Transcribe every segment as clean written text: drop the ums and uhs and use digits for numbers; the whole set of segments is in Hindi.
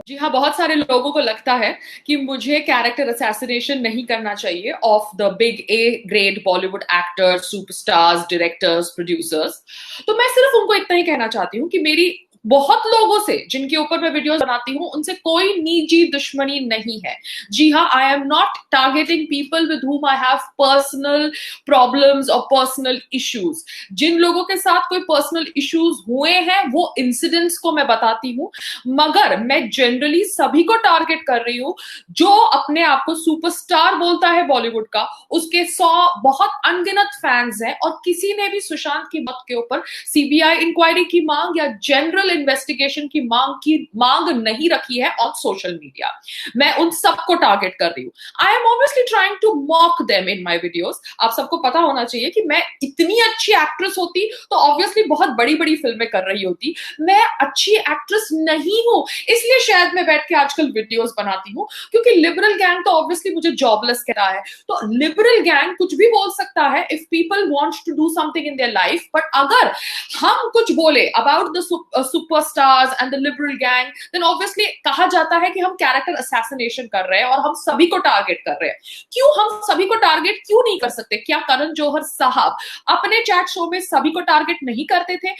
जी हाँ, बहुत सारे लोगों को लगता है कि मुझे कैरेक्टर असैसिनेशन नहीं करना चाहिए of the big a great Bollywood actors, superstars, directors, producers. तो मैं सिर्फ उनको इतना ही कहना चाहती हूँ कि मेरी बहुत लोगों से जिनके ऊपर मैं वीडियोस बनाती हूँ उनसे कोई निजी दुश्मनी नहीं है। जी हाँ, I am not targeting people with whom I have personal problems और पर्सनल इश्यूज। जिन लोगों के साथ कोई पर्सनल इश्यूज हुए हैं वो इंसिडेंट्स को मैं बताती हूँ, मगर मैं जनरली सभी को टारगेट कर रही हूं जो अपने आप को सुपरस्टार बोलता है बॉलीवुड का। उसके 100 बहुत अनगिनत फैंस हैं और किसी ने भी सुशांत की मौत के ऊपर सीबीआई इंक्वायरी की मांग या जनरल इन्वेस्टिगेशन की मांग नहीं रखी है ऑन सोशल मीडिया। मैं उन सबको टारगेट कर रही हूँ। I am obviously trying to mock them in my videos. आप सबको पता होना चाहिए कि मैं इतनी अच्छी एक्ट्रेस होती तो ऑब्वियसली बहुत बड़ी बड़ी फिल्में कर रही होती। मैं अच्छी एक्ट्रेस नहीं हूं, इसलिए शायद मैं बैठ के आजकल वीडियोस बनाती हूँ, क्योंकि लिबरल गैंग तो ऑब्वियसली मुझे जॉबलेस कह रहा है। तो लिबरल गैंग कुछ भी बोल सकता है if people want to do something in their life, but अगर हम कुछ बोले about the superstars and the liberal gang, then obviously कहा जाता है कि हम कैरेक्टर असैसिनेशन कर रहे हैं और हम सभी को टारगेट कर रहे हैं। क्यों हम सभी को टारगेट क्यों नहीं कर सकते? क्या करण जौहर साहब अपने चैट शो में सभी को टारगेट नहीं करते थे?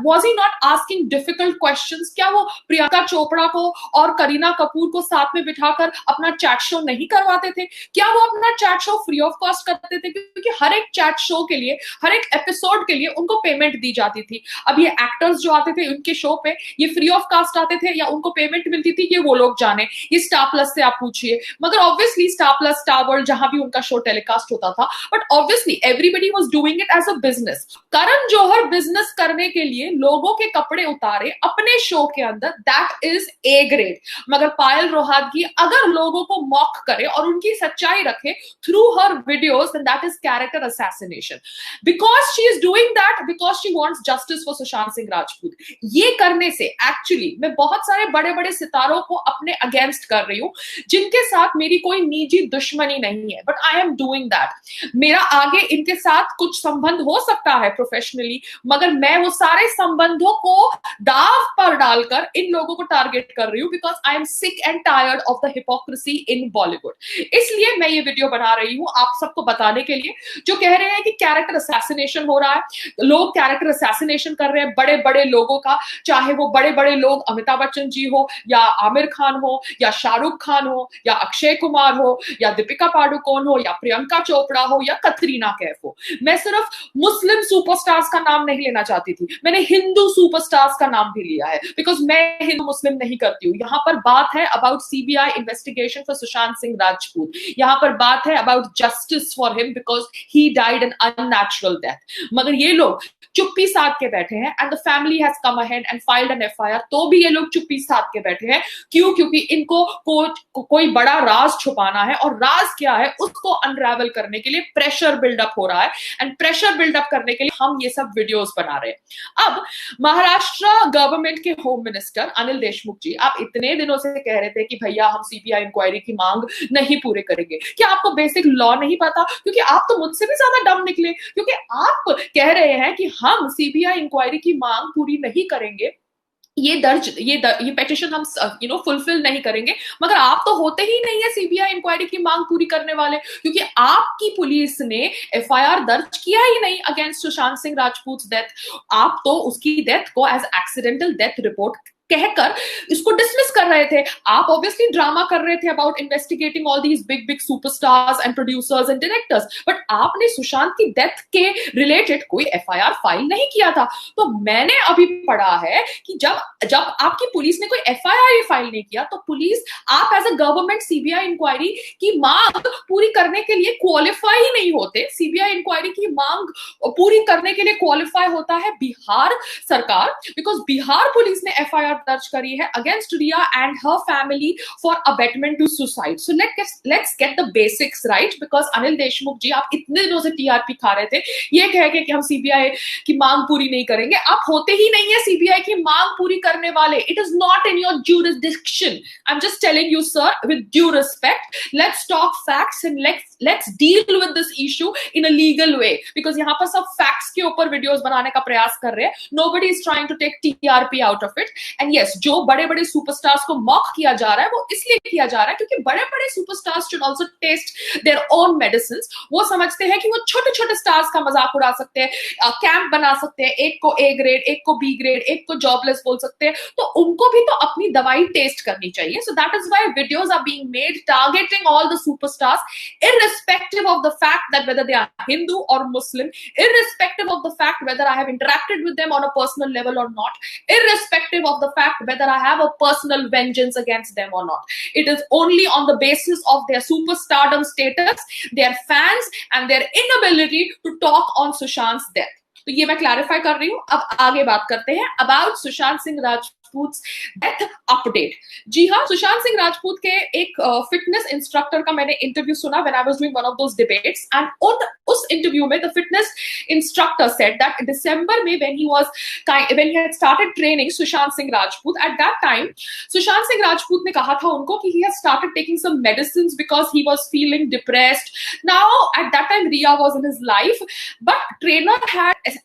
Was he not asking difficult questions? क्या वो प्रियंका चोपड़ा को और करीना कपूर को साथ में बिठाकर अपना चैट शो नहीं करवाते थे? क्या वो अपना chat show free of cost करते थे? क्योंकि हर एक चैट शो के लिए, हर एक एपिसोड के लिए उनको पेमेंट दी जाती थी। अब ये एक्टर्स जो आते थे उनके शो पे, ये फ्री ऑफ कास्ट आते थे या उनको पेमेंट मिलती थी, ये वो लोग जाने। ये स्टार प्लस से आप पूछिए। मगर obviously Star Plus, Star World, जहां भी उनका शो टेलीकास्ट होता था, but obviously everybody was doing it as a business. Karan Johar business करने के लिए लोगों के कपड़े उतारे अपने शो के अंदर, दैट इज ए ग्रेड। मगर पायल रोहातगी अगर लोगों को मॉक करे और उनकी सच्चाई रखे through her videos, then that is character assassination, because she is doing that because she wants justice for Sushant Singh Rajput. ये करने से एक्चुअली मैं बहुत सारे बड़े बड़े सितारों को अपने अगेंस्ट कर रही हूं जिनके साथ मेरी कोई निजी दुश्मनी नहीं है, but I am doing that. मेरा आगे इनके साथ कुछ संबंध हो सकता है प्रोफेशनली, मगर मैं वो सारे संबंधों को दाव पर डालकर इन लोगों को टारगेट कर रही हूँ, because I am sick and tired of the hypocrisy in Bollywood. इसलिए मैं ये वीडियो बना रही हूँ आप सबको बताने के लिए, जो कह रहे हैं कि कैरेक्टर असैसिनेशन हो रहा है, लोग कैरेक्टर असैसिनेशन कर रहे हैं बड़े बड़े लोगों का, चाहे वो बड़े बड़े लोग अमिताभ बच्चन जी हो या आमिर खान हो या शाहरुख खान हो या अक्षय कुमार हो या दीपिका पादुकोण हो या प्रियंका चोपड़ा हो या कतरीना कैफ हो। मैं सिर्फ मुस्लिम सुपरस्टार्स का नाम नहीं लेना चाहती थी, मैंने हिंदू सुपरस्टार्स का नाम भी लिया है, बिकॉज मैं हिंदू मुस्लिम नहीं करती हूँ। यहाँ पर बात है about CBI investigation for Sushant Singh Rajput. यहाँ पर बात है about justice for him because he died an unnatural death. मगर ये लोग चुप्पी साध के बैठे हैं and the family has come ahead and filed an FIR, तो भी ये लोग चुप्पी साध के बैठे हैं। क्यों? क्योंकि इनको कोई बड़ा राज छुपाना है, और राज क्या है उसको अनरेवल करने के लिए प्रेशर बिल्डअप हो रहा है, एंड प्रेशर बिल्डअप करने के लिए हम ये सब वीडियोस बना रहे हैं। अब महाराष्ट्र गवर्नमेंट के होम मिनिस्टर अनिल देशमुख जी, आप इतने दिनों से कह रहे थे कि भैया हम सीबीआई इंक्वायरी की मांग नहीं पूरे करेंगे। क्या आपको बेसिक लॉ नहीं पता? क्योंकि आप तो मुझसे भी ज्यादा डम निकले, क्योंकि आप कह रहे हैं कि हम सीबीआई इंक्वायरी की मांग पूरी नहीं करेंगे, ये पेटिशन हम फुलफिल नहीं करेंगे। मगर आप तो होते ही नहीं है सीबीआई इंक्वायरी की मांग पूरी करने वाले, क्योंकि आपकी पुलिस ने एफआईआर दर्ज किया ही नहीं अगेंस्ट सुशांत सिंह राजपूत डेथ। आप तो उसकी डेथ को एज एक्सीडेंटल डेथ रिपोर्ट कहकर इसको डिसमिस कर रहे थे। आप ऑब्वियसली ड्रामा कर रहे थे about investigating all these big big superstars and producers and directors, but आपने सुशांत की डेथ के रिलेटेड कोई एफआईआर फाइल नहीं किया था। तो मैंने अभी पढ़ा है कि जब आपकी पुलिस ने कोई एफआईआर फाइल नहीं किया, तो पुलिस, आप as a government CBI inquiry की मांग पूरी करने के लिए क्वालिफाई ही नहीं होते। सीबीआई इंक्वायरी की मांग पूरी करने के लिए क्वालिफाई होता है बिहार सरकार, बिकॉज बिहार पुलिस ने एफआईआर दर्ज करी है against Rhea and her family for abetment to suicide. So let's get the basics right, because Anil Deshmukh ji, आप इतने दिनों से टीआरपी खा रहे थे ये कह के कि हम सीबीआई की मांग पूरी नहीं करेंगे। आप होते ही नहीं है सीबीआई की मांग पूरी करने वाले। It is not in your jurisdiction. I'm just telling you, sir, with due respect, let's talk facts and let's deal with this issue in a legal way, because यहाँ पर सब facts के ऊपर videos बनाने का प्रयास कर रहे हैं। Nobody is trying to take TRP out of it, and and yes, जो बड़े बड़े सुपरस्टार्स को मॉक किया जा रहा है वो इसलिए किया जा रहा है क्योंकि बड़े बड़े superstars should also taste their own medicine. वो समझते हैं कि वो छोटे छोटे स्टार्स का मजाक उड़ा सकते हैं, कैंप बना सकते हैं, एक को ए ग्रेड, एक को बी ग्रेड, एक को जॉबलेस बोल सकते हैं, तो उनको भी तो अपनी दवाई टेस्ट करनी चाहिए। So that is why videos are being made targeting all the superstars irrespective of the fact that whether they are Hindu or Muslim, irrespective of the fact whether I have interacted with them on a personal level or not, irrespective of the fact whether I have a personal vengeance against them or not. It is only on the basis of their superstardom status, their fans and their inability to talk on Sushant's death. तो ये मैं क्लैरिफाई कर रही हूं। अब आगे बात करते हैं about Sushant Singh Rajput death update. जी हाँ, सुशांत सिंह राजपूत के एक फिटनेस इंस्ट्रक्टर का मैंने इंटरव्यू सुना when I was doing one of those debates, and उस इंटरव्यू में the fitness instructor said that दिसंबर में when he had started training Sushant Singh Rajput, at that time Sushant Singh Rajput ने कहा था उनको कि he had started taking some medicines because he was feeling depressed. Now at that time Rhea was in his life, but trainer had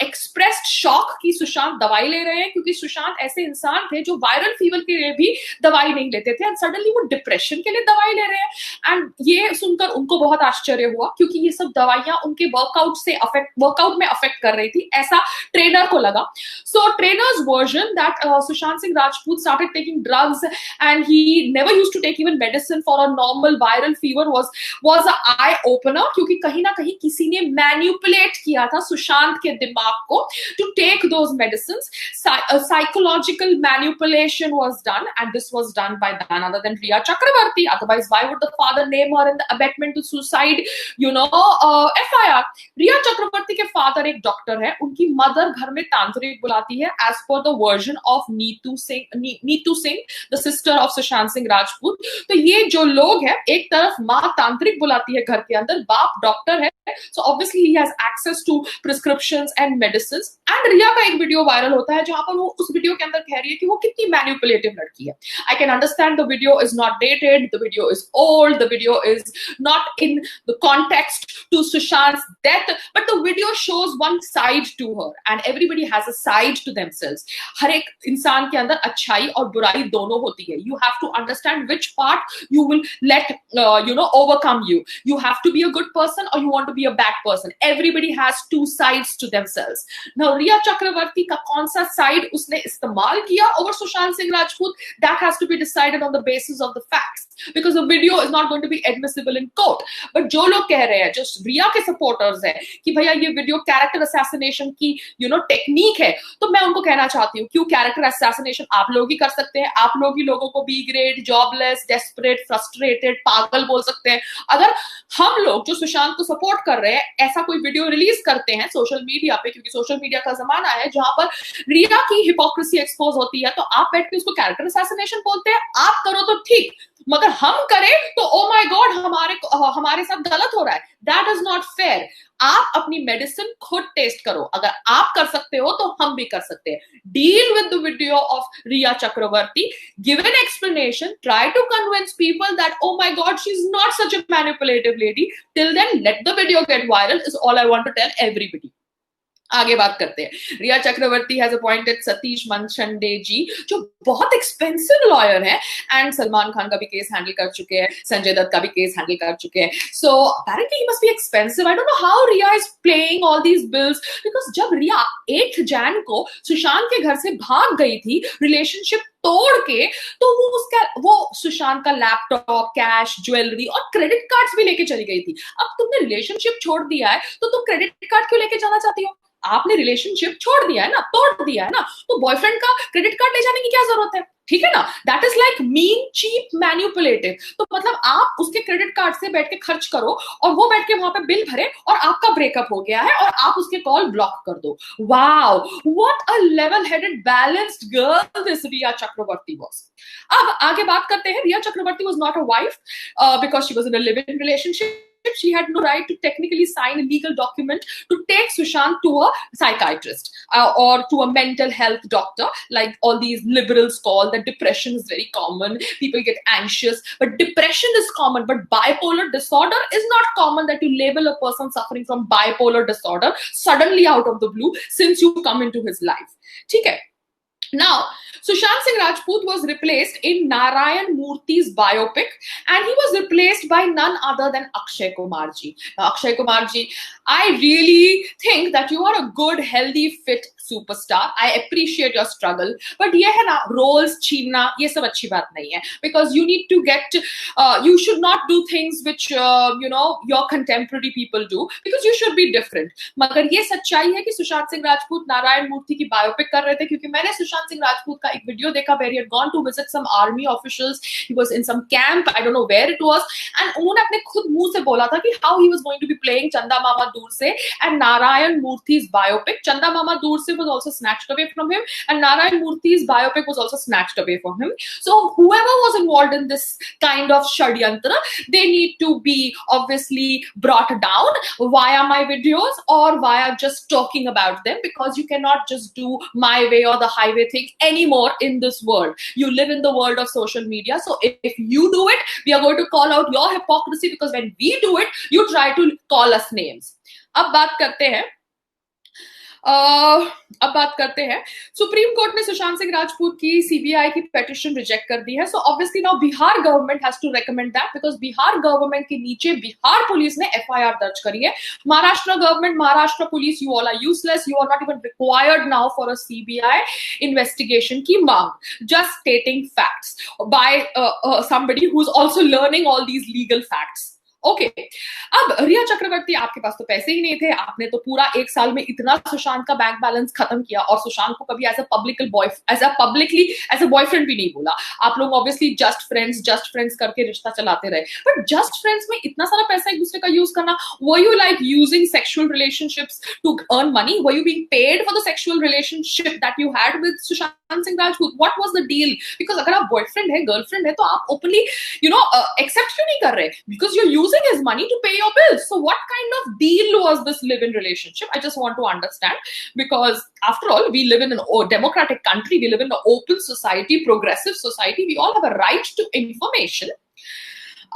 expressed shock कि सुशांत दवाई ले रहे हैं, क्योंकि सुशांत ऐसे इंसान थे जो वायरल फीवर के लिए भी दवाई नहीं लेते थे, एंड सडनली वो डिप्रेशन के लिए दवाई ले रहे हैं। एंड ये सुनकर उनको बहुत आश्चर्य हुआ क्योंकि ये सब दवाइयां उनके वर्कआउट में अफेक्ट कर रही थी, ऐसा ट्रेनर को लगा। So trainer's version that Sushant Singh Rajput started taking drugs and he never used to take even medicine for a normal viral fever was a eye opener, क्योंकि कहीं ना कहीं किसी ने मैन्युपुलेट किया था सुशांत के दिमाग को to take those medicines. Psychological manipulation was done, and this was done by none other than Riya Chakravarti. Otherwise, why would the father name her in the abetment to suicide, FIR? Riya Chakravarti के father एक डॉक्टर है, उनकी मदर घर में तांत्रिक बुलाती है as per the version of Neetu Singh, the sister of Sushant Singh Rajput. तो ये जो लोग हैं, एक तरफ माँ तांत्रिक बुलाती है घर के अंदर, बाप डॉक्टर है, so obviously he has access to prescriptions and medicines. And रिया का एक वीडियो वायरल होता है जहां पर वो उस वीडियो के अंदर कह रही है कि वो कितनी मैनिपुलेटिव लड़की है। I can understand the video is not dated, the video is old, the video is not in the context to Sushant's death, but the video shows one side to her, and everybody has a side to themselves. हर एक इंसान के अंदर अच्छाई और बुराई दोनों होती है। You have to understand which part you will let overcome you. You have to be a good person or you want to be a bad person. Everybody has two sides to themselves. Now Riya Chakravarti का कौन सा side उसने इस्तेमाल किया over Sushant Singh Rajput, that has to be decided on the basis of the facts, because the video is not going to be admissible in court. But जो लोग कह रहे हैं, जो रिया के सपोर्टर्स हैं कि भैया ये वीडियो कैरेक्टर असैसिनेशन की टेक्निक है, तो मैं उनको कहना चाहती हूँ, क्यों कैरेक्टर असैसिनेशन आप लोग ही कर सकते हैं? आप लोग ही लोगों को B grade, jobless, desperate, frustrated, पागल बोल सकते हैं। अगर हम लोग जो सुशांत को सपोर्ट कर रहे हैं ऐसा कोई वीडियो रिलीज करते हैं सोशल मीडिया पे, क्योंकि सोशल मीडिया का जमाना है जहां पर रिया की हिपोक्रेसी एक्सपोज होती है, तो आप बैठ के उसको कैरेक्टर असैसिनेशन बोलते हैं। आप करो तो ठीक, मगर हम करें तो ओ माय गॉड हमारे साथ गलत हो रहा है। That is not fair. आप अपनी मेडिसिन खुद टेस्ट करो, अगर आप कर सकते हो तो हम भी कर सकते हैं। Deal with the video of Rhea Chakraborty, give an explanation, try to convince people that oh my God she is not such a manipulative lady. Till then let the video get viral is all I want to tell everybody. आगे बात करते हैं। रिया चक्रवर्ती हैज अपॉइंटेड सतीश मनचंडे जी, जो बहुत एक्सपेंसिव लॉयर हैं, एंड सलमान खान का भी केस हैंडल कर चुके हैं, संजय दत्त का भी केस हैंडल कर चुके हैं। So apparently he must be expensive. I don't know how Rhea is playing all these bills, because जब रिया 8 जैन को सुशांत के घर से भाग गई थी रिलेशनशिप तोड़ के, तो वो सुशांत का लैपटॉप, कैश, ज्वेलरी और क्रेडिट कार्ड्स भी लेके चली गई थी। अब तुमने रिलेशनशिप छोड़ दिया है तो तुम क्रेडिट कार्ड क्यों लेके जाना चाहती हो? आपने रिलेशनशिप छोड़ दिया है ना, तोड़ दिया है ना, तो बॉयफ्रेंड का क्रेडिट कार्ड ले जाने की क्या जरूरत है? ठीक है ना? That is like mean, cheap, manipulative. तो मतलब आप उसके क्रेडिट कार्ड से बैठ के खर्च करो और वो बैठ के वहां पे बिल भरे और आपका ब्रेकअप हो गया है और आप उसके कॉल ब्लॉक कर दो। Wow, what a level headed balanced girl this Rhea Chakraborty was. अब आगे बात करते हैं। Rhea Chakraborty was not a wife because she was in a live in relationship. She had no right to technically sign a legal document to take Sushant to a psychiatrist or to a mental health doctor, like all these liberals call that depression is very common. People get anxious, but depression is common. But bipolar disorder is not common, that you label a person suffering from bipolar disorder suddenly out of the blue since you come into his life. ठीक है? Now, Sushant Singh Rajput was replaced in Narayan Murthy's biopic, and he was replaced by none other than Akshay Kumar ji. Now, Akshay Kumar ji, I really think that you are a good, healthy, fit superstar. I appreciate your struggle, but ये है ना roles छीनना ये सब अच्छी बात नहीं है, because you need to get you should not do things which your contemporary people do, because you should be different. मगर ये सच्चाई है कि सुशांत सिंह राजपूत नारायण मूर्ति की बायोपिक कर रहे थे, क्योंकि मैंने सुशांत सिंह राजपूत का एक वीडियो देखा where he had gone to visit some army officials. He was in some camp, I don't know where it was, and उन्होंने अपने खुद मुंह से बोला था कि how he was going to be playing चंदा मामा दूर से, and Narayan Murthy's biopic, Chanda Mama Dur Se, was also snatched away from him, and Narayan Murthy's biopic was also snatched away from him. So whoever was involved in this kind of shadyantra, they need to be obviously brought down via my videos or via just talking about them, because you cannot just do my way or the highway thing anymore in this world. You live in the world of social media, so if you do it, we are going to call out your hypocrisy, because when we do it, you try to call us names. अब बात करते हैं सुप्रीम कोर्ट ने सुशांत सिंह राजपूत की सीबीआई की पेटिशन रिजेक्ट कर दी है. So obviously now Bihar government has to recommend that, because Bihar government के नीचे बिहार पुलिस ने एफआईआर दर्ज करी है. Maharashtra government, Maharashtra police, you all are useless, you are not even required now for a CBI investigation की मांग. Just stating facts by somebody who's also learning all these legal facts. Okay अब रिया चक्रवर्ती, आपके पास तो पैसे ही नहीं थे, आपने तो पूरा एक साल में इतना सुशांत का बैंक बैलेंस खत्म किया, और सुशांत को कभी एज अ बॉयफ्रेंड भी नहीं बोला. आप लोग ऑब्वियसली जस्ट फ्रेंड्स करके रिश्ता चलाते रहे, बट जस्ट फ्रेंड्स में इतना सारा पैसा एक दूसरे का यूज करना, were you like using sexual relationships to earn money? Were you being paid for the sexual relationship that you had with Sushant Singh Rajput? What was the deal? Because अगर आप बॉयफ्रेंड है, गर्लफ्रेंड है, तो आप ओपनली एक्सेप्ट क्यों नहीं कर रहे? Because you using his money to pay your bills. So what kind of deal was this live-in relationship? I just want to understand, because after all, we live in a democratic country, we live in an open society, progressive society, we all have a right to information.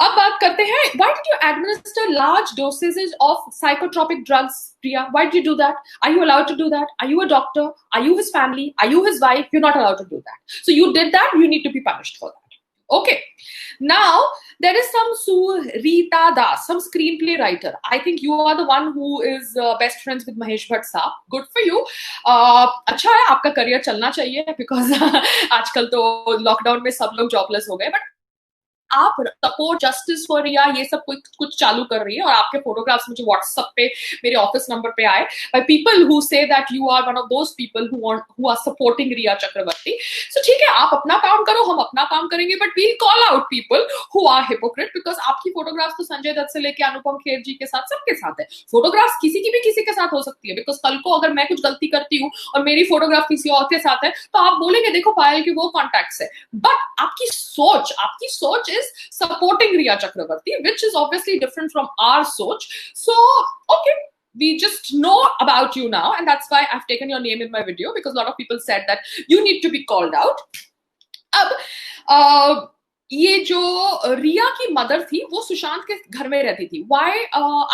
अब बात करते हैं, why did you administer large dosages of psychotropic drugs, Priya? Why did you do that? Are you allowed to do that? Are you a doctor? Are you his family? Are you his wife? You're not allowed to do that. So you did that, you need to be punished for that. Okay. Now, there is some Surita Das, some screenplay writer. I think you are the one who is best friends with Mahesh Bhatt साहब. Good for you. अच्छा है, आपका करियर चलना चाहिए, because आजकल तो लॉकडाउन में सब लोग जॉबलेस हो गए, बट आप सपोर्ट जस्टिस फॉर रिया ये सब कुछ चालू कर रही है, और आपके फोटोग्राफ्स मुझे व्हाट्सएप पे मेरे ऑफिस नंबर पे आए by people who say that you are one of those people who are supporting Rhea Chakraborty. So ठीक है, आप अपना काम करो, हम अपना काम करेंगे, but we'll call out people who are hypocrite, because आपकी फोटोग्राफ्स तो संजय दत्त से लेके अनुपम खेर जी के साथ सबके साथ है. फोटोग्राफ्स किसी की भी किसी के साथ हो सकती है, बिकॉज कल को अगर मैं कुछ गलती करती हूँ और मेरी फोटोग्राफ किसी और के साथ है, तो आप बोलेंगे देखो पायल के वो कॉन्टैक्ट्स है, बट आपकी सोच is supporting Riya Chakravarti, which is obviously different from our soch. So, okay, we just know about you now, and that's why I've taken your name in my video, because a lot of people said that you need to be called out. अब ये जो रिया की मदर थी वो सुशांत के घर में रहती थी. वाई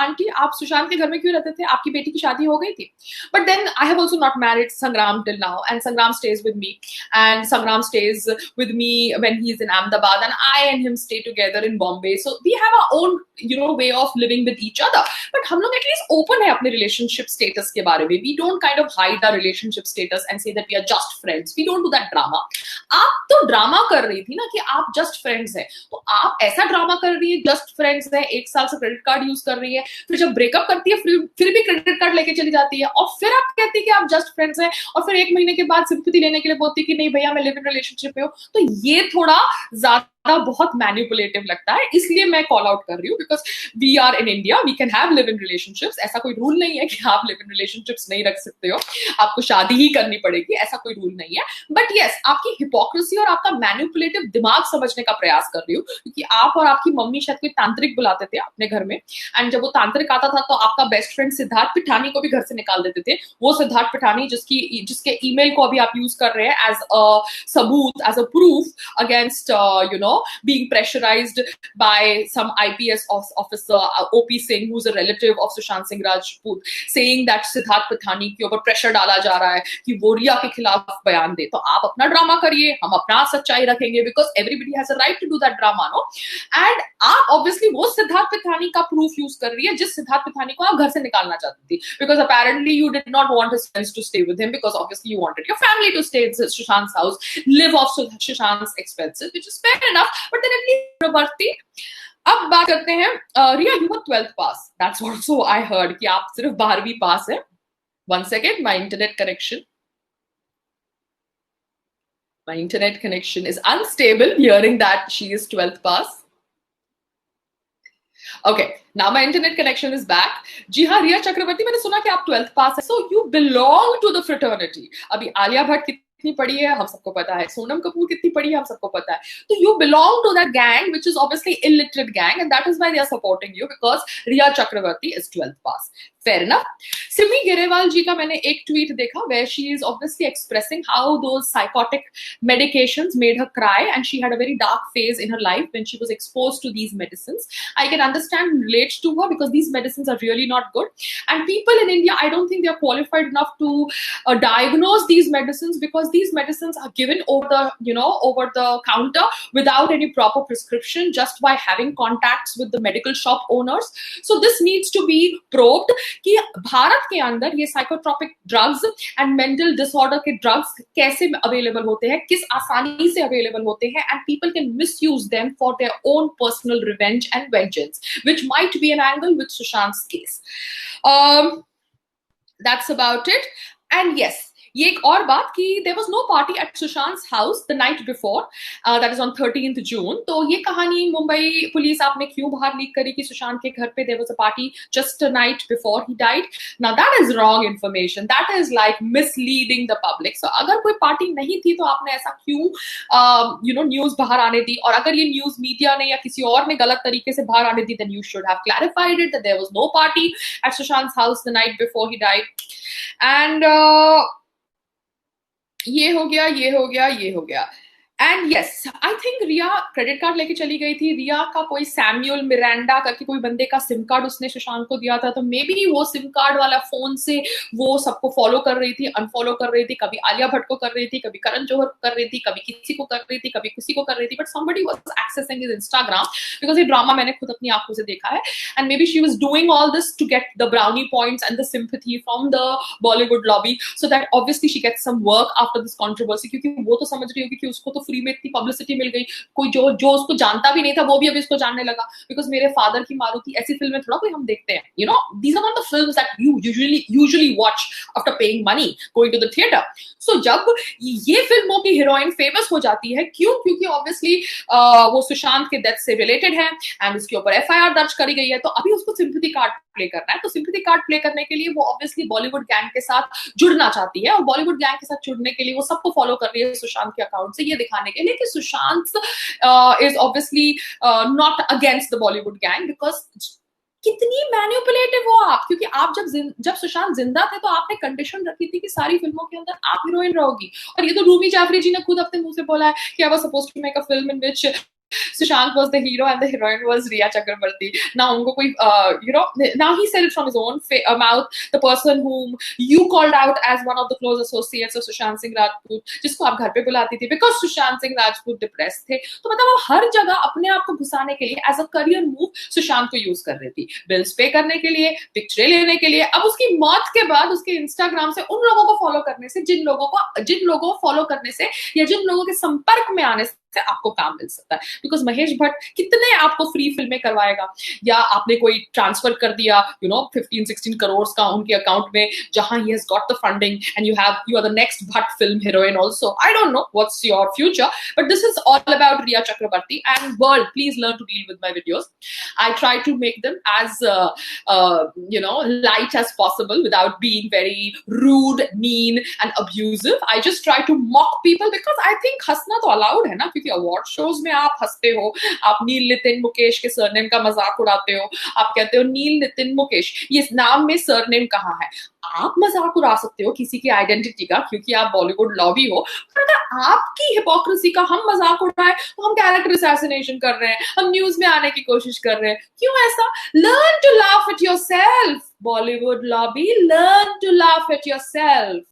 आंटी, आप सुशांत के घर में क्यों रहते थे? आपकी बेटी की शादी हो गई थी. But then I have also not married Sangram till now, and Sangram stays with me, and Sangram stays with me when he is in Ahmedabad, and I and him stay together in Bombay. So we have our own way of living with each other, but हम लोग एटलीस्ट ओपन है अपने रिलेशनशिप स्टेटस के बारे में. We don't kind of hide our relationship status and say that we are just friends. We don't do that drama. आप तो ड्रामा कर रही थी ना कि आप जस्ट फ्रेंड्स है, तो आप ऐसा ड्रामा कर रही है, जस्ट फ्रेंड्स है, एक साल से क्रेडिट कार्ड यूज कर रही है, फिर जब ब्रेकअप करती है फिर भी क्रेडिट कार्ड लेके चली जाती है, और फिर आप कहती है कि आप जस्ट फ्रेंड्स हैं, और फिर एक महीने के बाद सिंपैथी लेने के लिए बोलती है कि नहीं भैया मैं लिव इन रिलेशनशिप में हूं. तो ये थोड़ा ज्यादा बहुत मैनिपुलेटिव लगता है, इसलिए मैं कॉल आउट कर रही हूँ, because we are in India, we can have live in relationships. ऐसा कोई रूल नहीं है कि आप लिव इन रिलेशनशिप्स नहीं रख सकते हो, आपको शादी ही करनी पड़ेगी, ऐसा कोई रूल नहीं है. बट यस, आपकी हिपोक्रेसी और आपका मैनिपुलेटिव दिमाग समझने का प्रयास कर रही हूँ, क्योंकि आप और आपकी मम्मी शायद कोई तांत्रिक बुलाते थे अपने घर में, एंड जब वो तांत्रिक आता था तो आपका बेस्ट फ्रेंड सिद्धार्थ पिठानी को भी घर से निकाल देते थे। वो सिद्धार्थ पिठानी जिसके ईमेल को अभी आप यूज कर रहे हैं एज अ सबूत, as a proof against being pressurized by some IPS officer, OP Singh, who's a relative of Sushant Singh Rajput, saying that Siddharth Pithani के ऊपर प्रेशर डाला जा रहा है कि वो रिया के खिलाफ बयान दे। तो आप अपना ड्रामा करिए, हम अपना सच्चाई रखेंगे, because everybody has a right to do that drama, no. And आप ऑब्वियसली वो सिद्धार्थ पिठानी का प्रूफ यूज कर रही है जिस सिद्धार्थ पिठानी को आप घर से निकालना चाहती थी, because apparently you did not want his friends to stay with him, because obviously you wanted your family to stay at Sushant's house, live off Sushant's expenses, which is fair enough. But then at least Pravarti, अब बात करते हैं रिया, you were 12th pass. That's also I heard कि आप सिर्फ 12वीं पास है. One second, my internet connection is unstable. Hearing that she is 12th pass. Okay, now my internet connection is back. जी हाँ रिया चक्रवर्ती, मैंने सुना कि आप 12th पास है, so you belong to the fraternity. अभी आलिया भट्ट कितनी पढ़ी है हम सबको पता है, सोनम कपूर कितनी पढ़ी है हम सबको पता है, तो you belong to that gang which is obviously illiterate gang, and that is why they are supporting you, because Riya Chakravarti is 12th pass. Fair enough. Simi Gerewal ji का मैंने एक tweet देखा where she is obviously expressing how those psychotic medications made her cry, and she had a very dark phase in her life when she was exposed to these medicines. I can understand and relate to her because these medicines are really not good, and people in India, I don't think they are qualified enough to diagnose these medicines, because these medicines are given over the counter without any proper prescription, just by having contacts with the medical shop owners. So this needs to be probed कि भारत के अंदर ये psychotropic drugs and mental disorder के ड्रग्स कैसे अवेलेबल होते हैं, किस आसानी से अवेलेबल होते हैं, and people can misuse them for their own personal revenge and vengeance, which might be an angle with Sushant's case. That's about it. And yes, ये एक और बात कि there was no party at Sushant's house the night before, that is on 13th June. तो ये कहानी मुंबई पुलिस आपने क्यों बाहर लीक करी कि सुशांत के घर पे there was a party just a night before he died? Now that is wrong information. That is like misleading the public. So अगर कोई पार्टी नहीं थी तो आपने ऐसा क्यों न्यूज बाहर आने दी? और अगर ये न्यूज मीडिया ने या किसी और ने गलत तरीके से बाहर आने दी, then you should have clarified it that there was no party at Sushant's house the night before he died. And ये हो गया. And yes, I think Rhea credit card लेके चली गई थी. रिया का कोई सैम्यूल मिरांडा करके कोई बंदे का सिम कार्ड उसने सुशांत को दिया था, तो मे बी वो सिम कार्ड वाला फोन से वो सबको फॉलो कर रही थी, अनफॉलो कर रही थी, कभी आलिया भट्ट को कर रही थी, कभी करण जौहर को कर रही थी, कभी किसी को कर रही थी, कभी किसी को कर रही थी, but somebody was accessing his Instagram, because ये ड्रामा मैंने खुद अपनी आंखों से देखा है. And maybe she was doing all this to get the brownie points and the sympathy from the Bollywood lobby, so that obviously she gets some work after this controversy, क्योंकि वो तो समझ रही होगी कि उसको तो फ्री में इतनी पब्लिसिटी मिल गई, कोई जो उसको जानता भी नहीं था वो भी अभी उसको जानने लगा, बिकॉज मेरे फादर की मारुति ऐसी फिल्में थोड़ा कोई हम देखते हैं, you know, these are not the films that you usually watch after paying money going to the theatre. So जब ये फिल्मों की हीरोइन फेमस हो जाती है, क्योंकि ऑब्वियसली वो सुशांत के डेथ से रिलेटेड है एंड उसके ऊपर एफआईआर दर्ज करी गई है, तो अभी उसको सिंपैथी कार्ड प्ले करना है. तो सिंपैथी कार्ड प्ले करने के लिए वो ऑब्वियसली बॉलीवुड गैंग के साथ जुड़ना चाहती है, और बॉलीवुड गैंग के साथ जुड़ने के लिए वो सबको फॉलो कर रही है सुशांत के अकाउंट से, ये दिखाने के लिए कि Sushant is obviously not against the Bollywood gang. Because कितनी मैनिपुलेटिव हो आप, क्योंकि आप जब सुशांत जिंदा थे तो आपने कंडीशन रखी थी कि सारी फिल्मों के अंदर आप हीरोइन रहोगी, और ये तो रूमी जाफरी जी ने खुद अपने मुंह से बोला है कि I was supposed to make a film in which Sushant was the hero and the heroine was Riya Chakravarti. Now unko koi now he said it from his own mouth, the person whom you called out as one of the close associates of Sushant Singh Rajput, जिसको आप घर पे बुलाती थी because Sushant Singh Rajput depressed थे, तो मतलब वो हर जगह अपने आप को घुसाने के लिए as a career move Sushant को यूज कर रही थी, बिल्स पे करने के लिए, पिक्चरें लेने के लिए. अब उसकी मौत के बाद उसके इंस्टाग्राम से उन लोगों को फॉलो करने से, जिन लोगों को फॉलो करने से या जिन लोगों के संपर्क में आने से से आपको काम मिल सकता है, बिकॉज महेश भट्ट कितने आपको फ्री फिल्में करवाएगा, या आपने कोई ट्रांसफर कर दिया 15-16 करोड़ का उनके अकाउंट में, जहां he has got the funding and you are the next Bhatt film heroine also. I don't know what's your future, but this is all about Rhea Chakraborty and world. Please learn to deal with my videos. I try to make them as light as possible without being very rude, mean, and abusive. I just try to mock people because I think हंसना तो allowed है ना, क्योंकि अवार्ड शोज में आप हंसते हो, आप नील नितिन मुकेश के सरनेम का मजाक उड़ाते हो, आप कहते हो नील नितिन मुकेश, ये नाम में सरनेम कहाँ है. आप मजाक उड़ा सकते हो किसी की आइडेंटिटी का क्योंकि आप बॉलीवुड लॉबी हो, पर अगर आपकी हिपोक्रेसी का हम मजाक उड़ाए तो हम कैरेक्टर असैसिनेशन कर रहे हैं, हम न्यूज में आने की कोशिश कर रहे हैं. क्यों ऐसा? Learn to laugh at yourself, Bollywood lobby, learn to laugh at yourself.